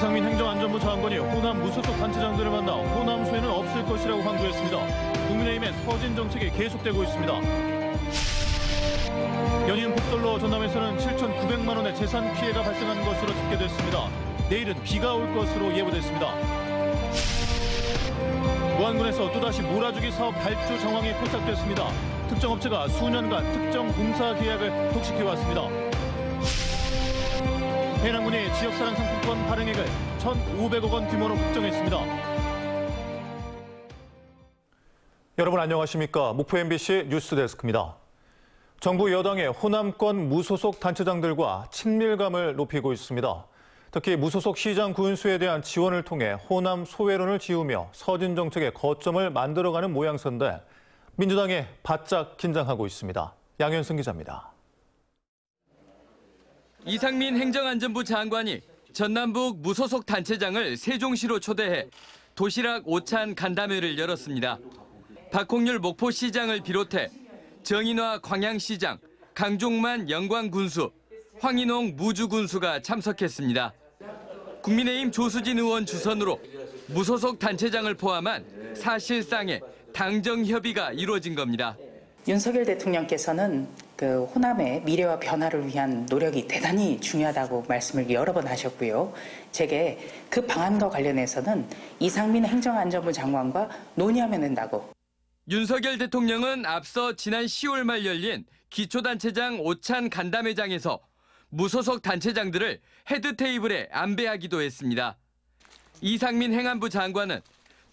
이상민 행정안전부 장관이 호남 무소속 단체장들을 만나 호남 소외는 없을 것이라고 강조했습니다. 국민의힘의 서진 정책이 계속되고 있습니다. 연이은 폭설로 전남에서는 7,900만 원의 재산 피해가 발생한 것으로 집계됐습니다. 내일은 비가 올 것으로 예보됐습니다. 무안군에서 또다시 몰아주기 사업 발주 정황이 포착됐습니다. 특정 업체가 수년간 특정 공사 계약을 독식해왔습니다. 해남군이 지역사랑 상품권 발행액을 1,500억 원 규모로 확정했습니다. 여러분 안녕하십니까? 목포 MBC 뉴스데스크입니다. 정부 여당의 호남권 무소속 단체장들과 친밀감을 높이고 있습니다. 특히 무소속 시장 군수에 대한 지원을 통해 호남 소외론을 지우며 서진 정책의 거점을 만들어가는 모양새인데 민주당에 바짝 긴장하고 있습니다. 양현승 기자입니다. 이상민 행정안전부 장관이 전남북 무소속 단체장을 세종시로 초대해 도시락 오찬 간담회를 열었습니다. 박홍률 목포시장을 비롯해 정인화 광양시장, 강종만 영광군수, 황인홍 무주군수가 참석했습니다. 국민의힘 조수진 의원 주선으로 무소속 단체장을 포함한 사실상의 당정 협의가 이루어진 겁니다. 윤석열 대통령께서는 호남의 미래와 변화를 위한 노력이 대단히 중요하다고 말씀을 여러 번 하셨고요. 제게 그 방안과 관련해서는 이상민 행정안전부 장관과 논의하면 된다고. 윤석열 대통령은 앞서 지난 10월 말 열린 기초단체장 오찬 간담회장에서 무소속 단체장들을 헤드테이블에 안배하기도 했습니다. 이상민 행안부 장관은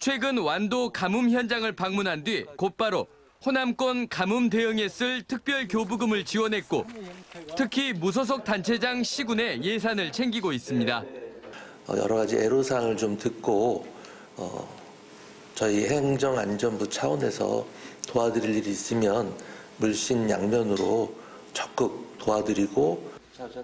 최근 완도 가뭄 현장을 방문한 뒤 곧바로 호남권 가뭄 대응에 쓸 특별 교부금을 지원했고 특히 무소속 단체장 시군의 예산을 챙기고 있습니다. 여러 가지 애로사항을 좀 듣고 저희 행정안전부 차원에서 도와드릴 일이 있으면 물신양면으로 적극 도와드리고.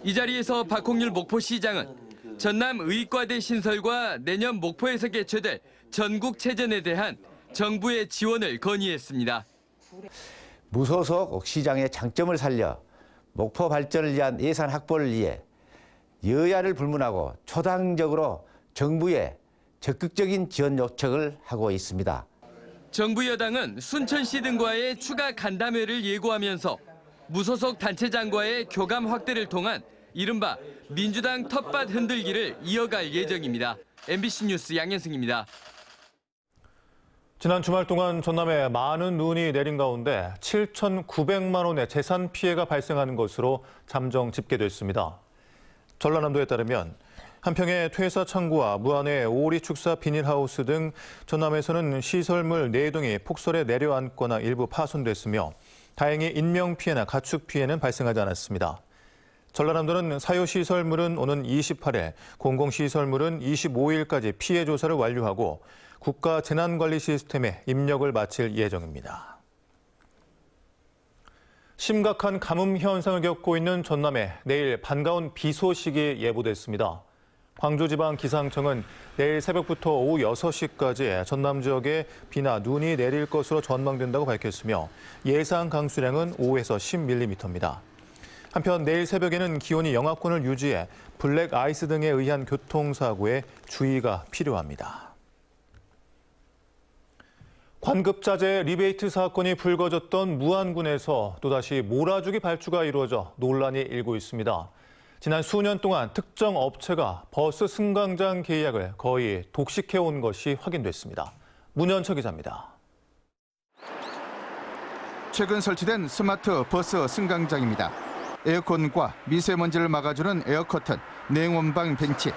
이 자리에서 박홍률 목포시장은 전남 의과대 신설과 내년 목포에서 개최될 전국체전에 대한 정부의 지원을 건의했습니다. 무소속 시장의 장점을 살려 목포 발전을 위한 예산 확보를 위해 여야를 불문하고 초당적으로 정부에 적극적인 지원 요청을 하고 있습니다. 정부 여당은 순천시 등과의 추가 간담회를 예고하면서 무소속 단체장과의 교감 확대를 통한 이른바 민주당 텃밭 흔들기를 이어갈 예정입니다. MBC 뉴스 양현승입니다. 지난 주말 동안 전남에 많은 눈이 내린 가운데 7,900만 원의 재산 피해가 발생하는 것으로 잠정 집계됐습니다. 전라남도에 따르면 한평의 퇴사 창고와 무안의 오리 축사 비닐하우스 등 전남에서는 시설물 4동이 폭설에 내려앉거나 일부 파손됐으며 다행히 인명피해나 가축피해는 발생하지 않았습니다. 전라남도는 사유시설물은 오는 28일, 공공시설물은 25일까지 피해 조사를 완료하고 국가 재난관리 시스템에 입력을 마칠 예정입니다. 심각한 가뭄 현상을 겪고 있는 전남에 내일 반가운 비 소식이 예보됐습니다. 광주지방기상청은 내일 새벽부터 오후 6시까지 전남 지역에 비나 눈이 내릴 것으로 전망된다고 밝혔으며 예상 강수량은 5에서 10mm입니다. 한편 내일 새벽에는 기온이 영하권을 유지해 블랙 아이스 등에 의한 교통사고에 주의가 필요합니다. 관급자재 리베이트 사건이 불거졌던 무안군에서 또다시 몰아주기 발주가 이루어져 논란이 일고 있습니다. 지난 수년 동안 특정 업체가 버스 승강장 계약을 거의 독식해온 것이 확인됐습니다. 문현철 기자입니다. 최근 설치된 스마트 버스 승강장입니다. 에어컨과 미세먼지를 막아주는 에어커튼, 냉온방 벤치,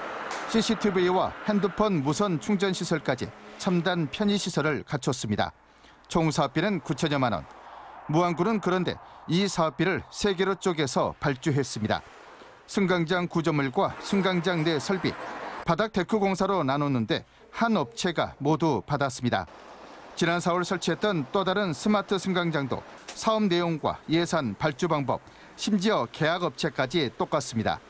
CCTV와 핸드폰 무선 충전 시설까지 첨단 편의시설을 갖췄습니다. 총 사업비는 9천여만 원. 무안군은 그런데 이 사업비를 3개로 쪼개서 발주했습니다. 승강장 구조물과 승강장 내 설비, 바닥 데크 공사로 나눴는데 한 업체가 모두 받았습니다. 지난 4월 설치했던 또 다른 스마트 승강장도 사업 내용과 예산, 발주 방법, 심지어 계약 업체까지 똑같습니다.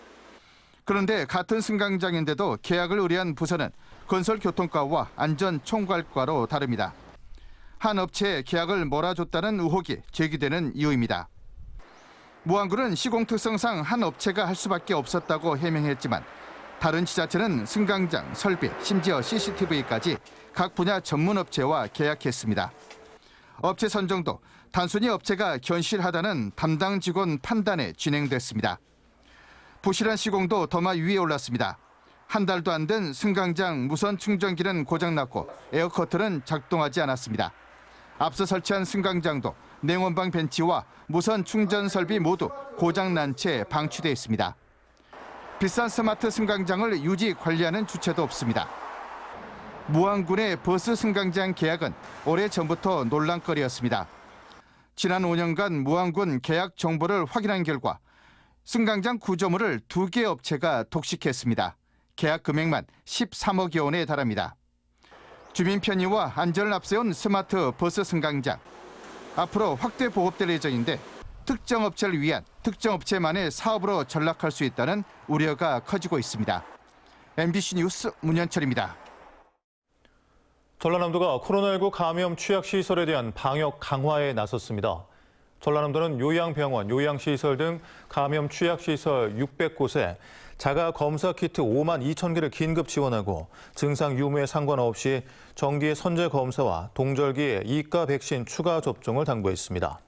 그런데 같은 승강장인데도 계약을 의뢰한 부서는 건설교통과와 안전총괄과로 다릅니다. 한 업체에 계약을 몰아줬다는 의혹이 제기되는 이유입니다. 무안군은 시공특성상 한 업체가 할 수밖에 없었다고 해명했지만 다른 지자체는 승강장, 설비, 심지어 CCTV까지 각 분야 전문 업체와 계약했습니다. 업체 선정도 단순히 업체가 견실하다는 담당 직원 판단에 진행됐습니다. 부실한 시공도 더마 위에 올랐습니다. 한 달도 안 된 승강장 무선 충전기는 고장났고 에어커튼은 작동하지 않았습니다. 앞서 설치한 승강장도 냉온방 벤치와 무선 충전 설비 모두 고장난 채 방치돼 있습니다. 비싼 스마트 승강장을 유지 관리하는 주체도 없습니다. 무안군의 버스 승강장 계약은 오래전부터 논란거리였습니다. 지난 5년간 무안군 계약 정보를 확인한 결과 승강장 구조물을 2개 업체가 독식했습니다. 계약 금액만 13억여 원에 달합니다. 주민 편의와 안전을 앞세운 스마트 버스 승강장. 앞으로 확대 보급될 예정인데 특정 업체를 위한 특정 업체만의 사업으로 전락할 수 있다는 우려가 커지고 있습니다. MBC 뉴스 문현철입니다. 전라남도가 코로나19 감염 취약시설에 대한 방역 강화에 나섰습니다. 전라남도는 요양병원, 요양시설 등 감염 취약시설 600곳에 자가 검사 키트 5만 2천 개를 긴급 지원하고 증상 유무에 상관없이 정기 선제 검사와 동절기 이가 백신 추가 접종을 당부했습니다.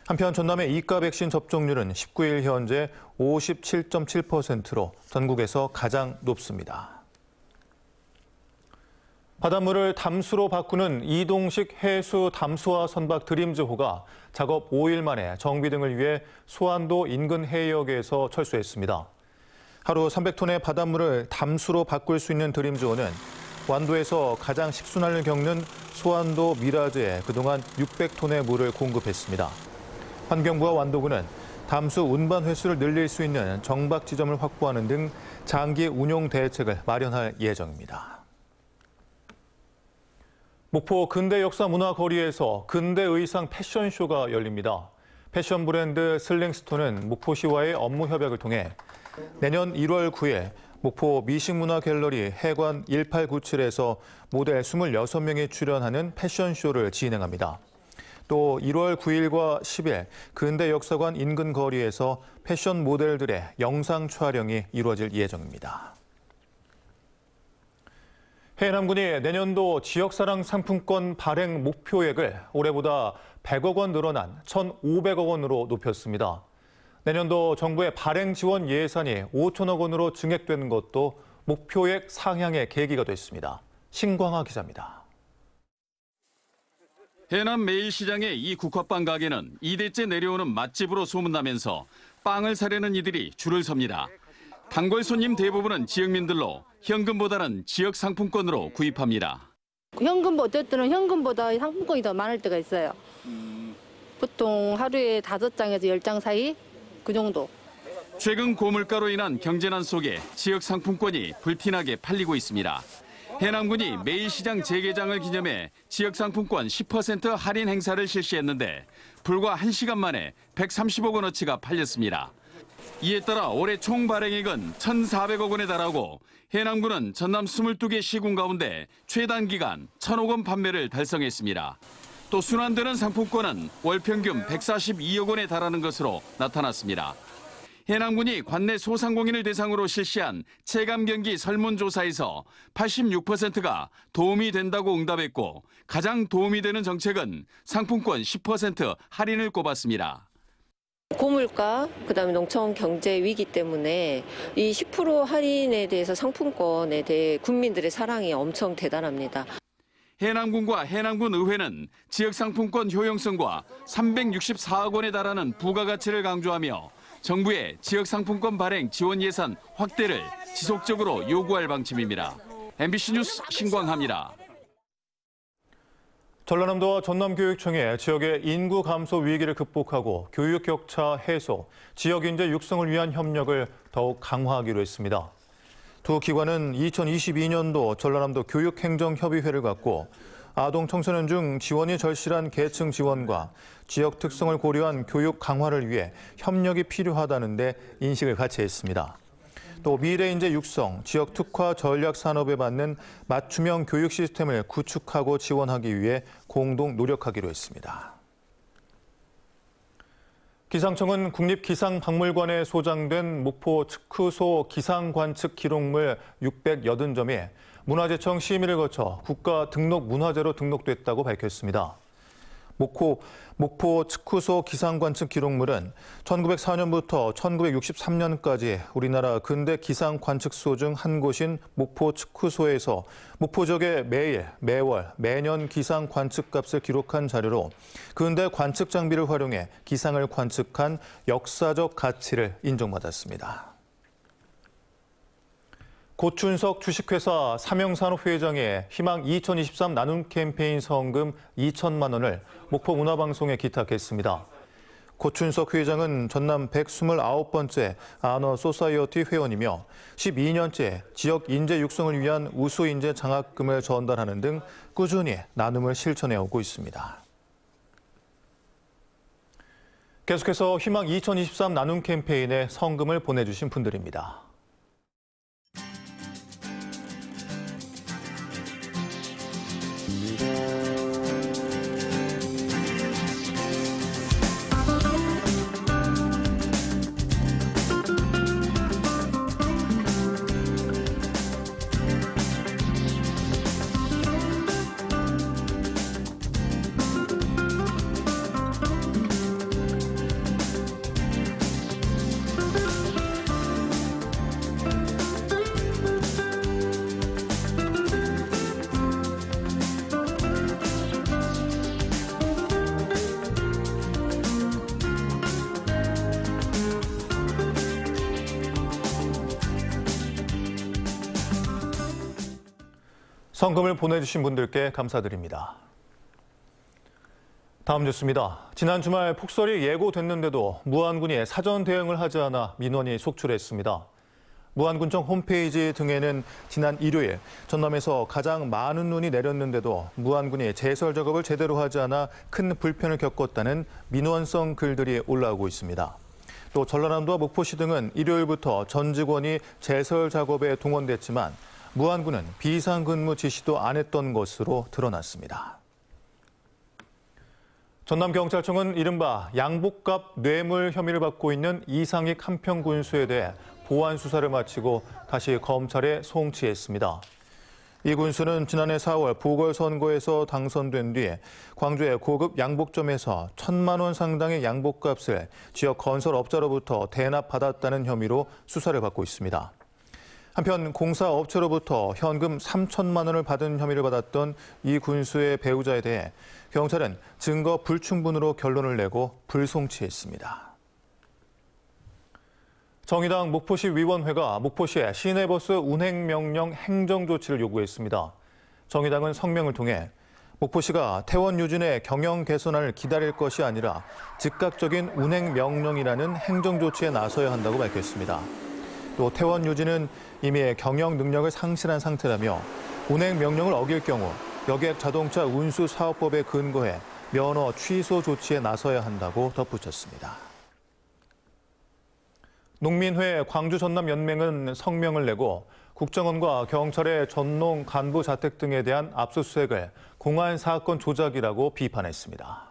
한편 전남의 이가 백신 접종률은 19일 현재 57.7%로 전국에서 가장 높습니다. 바닷물을 담수로 바꾸는 이동식 해수 담수화 선박 드림즈호가 작업 5일 만에 정비 등을 위해 소안도 인근 해역에서 철수했습니다. 하루 300톤의 바닷물을 담수로 바꿀 수 있는 드림즈호는 완도에서 가장 식순환을 겪는 소안도 미라즈에 그동안 600톤의 물을 공급했습니다. 환경부와 완도군은 담수 운반 횟수를 늘릴 수 있는 정박 지점을 확보하는 등 장기 운용 대책을 마련할 예정입니다. 목포 근대역사문화거리에서 근대의상 패션쇼가 열립니다. 패션 브랜드 슬링스톤은 목포시와의 업무 협약을 통해 내년 1월 9일 목포 미식문화갤러리 해관 1897에서 모델 26명이 출연하는 패션쇼를 진행합니다. 또 1월 9일과 10일 근대역사관 인근 거리에서 패션 모델들의 영상 촬영이 이루어질 예정입니다. 해남군이 내년도 지역사랑 상품권 발행 목표액을 올해보다 100억 원 늘어난 1,500억 원으로 높였습니다. 내년도 정부의 발행 지원 예산이 5천억 원으로 증액되는 것도 목표액 상향의 계기가 됐습니다. 신광하 기자입니다. 해남 매일시장의 이 국화빵 가게는 2대째 내려오는 맛집으로 소문나면서 빵을 사려는 이들이 줄을 섭니다. 단골 손님 대부분은 지역민들로 현금보다는 지역 상품권으로 구입합니다. 어쨌든 현금보다 상품권이 더 많을 때가 있어요. 보통 하루에 5장에서 10장 사이 그 정도. 최근 고물가로 인한 경제난 속에 지역 상품권이 불티나게 팔리고 있습니다. 해남군이 매일시장 재개장을 기념해 지역 상품권 10% 할인 행사를 실시했는데 불과 1시간 만에 130억 원어치가 팔렸습니다. 이에 따라 올해 총 발행액은 1,400억 원에 달하고 해남군은 전남 22개 시군 가운데 최단 기간 1,000억 원 판매를 달성했습니다. 또 순환되는 상품권은 월 평균 142억 원에 달하는 것으로 나타났습니다. 해남군이 관내 소상공인을 대상으로 실시한 체감 경기 설문조사에서 86%가 도움이 된다고 응답했고 가장 도움이 되는 정책은 상품권 10% 할인을 꼽았습니다. 고물가, 그다음에 농촌 경제 위기 때문에 이 10% 할인에 대해서 상품권에 대해 국민들의 사랑이 엄청 대단합니다. 해남군과 해남군 의회는 지역 상품권 효용성과 364억 원에 달하는 부가가치를 강조하며 정부의 지역 상품권 발행 지원 예산 확대를 지속적으로 요구할 방침입니다. MBC 뉴스 신광하입니다. 전라남도와 전남교육청이 지역의 인구 감소 위기를 극복하고 교육 격차 해소, 지역 인재 육성을 위한 협력을 더욱 강화하기로 했습니다. 두 기관은 2022년도 전라남도 교육행정협의회를 갖고 아동 청소년 중 지원이 절실한 계층 지원과 지역 특성을 고려한 교육 강화를 위해 협력이 필요하다는 데 인식을 같이 했습니다. 또 미래 인재 육성, 지역 특화 전략 산업에 맞는 맞춤형 교육 시스템을 구축하고 지원하기 위해 공동 노력하기로 했습니다. 기상청은 국립기상박물관에 소장된 목포 측후소 기상관측 기록물 680점이 문화재청 심의를 거쳐 국가 등록 문화재로 등록됐다고 밝혔습니다. 목포 측후소 기상관측 기록물은 1904년부터 1963년까지 우리나라 근대 기상관측소 중 한 곳인 목포 측후소에서 목포 지역의 매일, 매월, 매년 기상 관측값을 기록한 자료로 근대 관측 장비를 활용해 기상을 관측한 역사적 가치를 인정받았습니다. 고춘석 주식회사 삼영산업 회장의 희망 2023 나눔 캠페인 성금 2천만 원을 목포 문화방송에 기탁했습니다. 고춘석 회장은 전남 129번째 아너 소사이어티 회원이며 12년째 지역 인재 육성을 위한 우수 인재 장학금을 전달하는 등 꾸준히 나눔을 실천해 오고 있습니다. 계속해서 희망 2023 나눔 캠페인에 성금을 보내주신 분들입니다. 성금을 보내주신 분들께 감사드립니다. 다음 뉴스입니다. 지난 주말 폭설이 예고됐는데도 무안군이 사전 대응을 하지 않아 민원이 속출했습니다. 무안군청 홈페이지 등에는 지난 일요일 전남에서 가장 많은 눈이 내렸는데도 무안군이 제설 작업을 제대로 하지 않아 큰 불편을 겪었다는 민원성 글들이 올라오고 있습니다. 또 전라남도와 목포시 등은 일요일부터 전 직원이 제설 작업에 동원됐지만 무안군은 비상근무 지시도 안 했던 것으로 드러났습니다. 전남경찰청은 이른바 양복갑 뇌물 혐의를 받고 있는 이상익 한평군수에 대해 보안 수사를 마치고 다시 검찰에 송치했습니다. 이 군수는 지난해 4월 보궐선거에서 당선된 뒤 광주의 고급 양복점에서 1,000만 원 상당의 양복값을 지역 건설업자로부터 대납받았다는 혐의로 수사를 받고 있습니다. 한편 공사업체로부터 현금 3천만 원을 받은 혐의를 받았던 이 군수의 배우자에 대해 경찰은 증거 불충분으로 결론을 내고 불송치했습니다. 정의당 목포시 위원회가 목포시에 시내버스 운행 명령 행정 조치를 요구했습니다. 정의당은 성명을 통해 목포시가 태원 유진의 경영 개선을 기다릴 것이 아니라 즉각적인 운행 명령이라는 행정 조치에 나서야 한다고 밝혔습니다. 또 태원 유진은 이미 경영 능력을 상실한 상태라며 운행 명령을 어길 경우 여객 자동차 운수 사업법에 근거해 면허 취소 조치에 나서야 한다고 덧붙였습니다. 농민회 광주 전남 연맹은 성명을 내고 국정원과 경찰의 전농 간부 자택 등에 대한 압수수색을 공안 사건 조작이라고 비판했습니다.